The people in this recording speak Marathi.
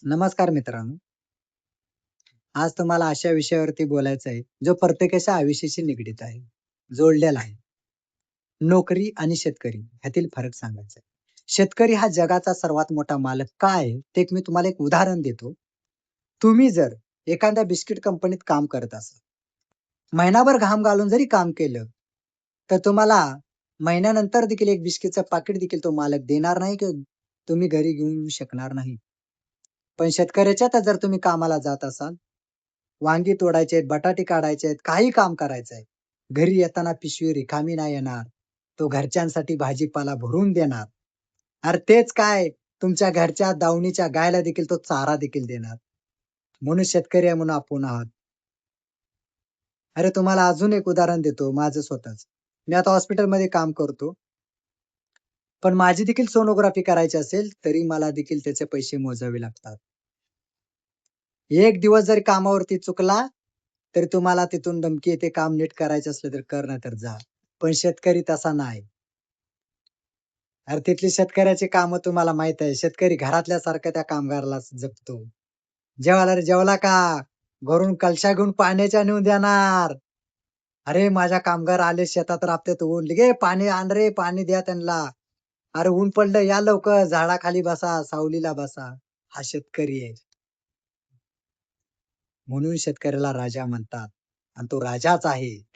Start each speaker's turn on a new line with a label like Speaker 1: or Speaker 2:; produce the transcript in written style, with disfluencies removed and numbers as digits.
Speaker 1: नमस्कार मित्रांनो. आज तुम्हाला अशा विषयावरती बोलायचं आहे, जो प्रत्येकाच्या आयुष्याशी निगडीत आहे, जोडलेला आहे. नोकरी आणि शेतकरी ह्यातील फरक सांगायचा आहे. शेतकरी हा जगाचा सर्वात मोठा मालक का आहे? ते मी तुम्हाला एक उदाहरण देतो. तुम्ही जर एखाद्या बिस्किट कंपनीत काम करत असाल, महिनाभर घाम घालून जरी काम केलं, तर तुम्हाला महिन्यानंतर देखील एक बिस्किटचं पाकीट देखील तो मालक देणार नाही, की तुम्ही घरी घेऊन येऊ शकणार नाही. पण शेतकऱ्याच्यात जर तुम्ही कामाला जात असाल, वांगी तोडायचे आहेत, बटाटे काढायचे आहेत, काही काम करायचं आहे. घरी येताना पिशवी रिकामी नाही येणार. तो घरच्यांसाठी भाजीपाला भरून देणार. अरे तेच काय, तुमच्या घरच्या दावणीच्या गायला देखील तो चारा देखील देणार. म्हणून शेतकरी आहे म्हणून आपण आहात. अरे तुम्हाला अजून एक उदाहरण देतो माझं स्वतःच. मी आता हॉस्पिटलमध्ये काम करतो. पण माझी देखील सोनोग्राफी करायची असेल, तरी मला देखील त्याचे पैसे मोजावे लागतात. एक दिवस जरी कामावरती चुकला, तरी तुम्हाला तिथून धमकी येते, काम नीट करायचं असलं तर कर, नाहीतर जा. पण शेतकरी तसा नाही. अरे तिथली शेतकऱ्याची कामं तुम्हाला माहीत आहे. शेतकरी घरातल्यासारखं त्या कामगाराला जपतो. "जेवायला रे, जेवला का?" घरून कलशा घेऊन पाण्याच्या नेऊन देणार. "अरे माझा कामगार आले शेतात राबतेत ऊन. "घे पाणी आण रे, पाणी द्या त्यांना." "अरे ऊन पडलं, या लवकर, झाडाखाली बसा, सावलीला बसा." हा शेतकरी आहे. म्हणून शेतकऱ्याला राजा म्हणतात आणि तो राजाच आहे.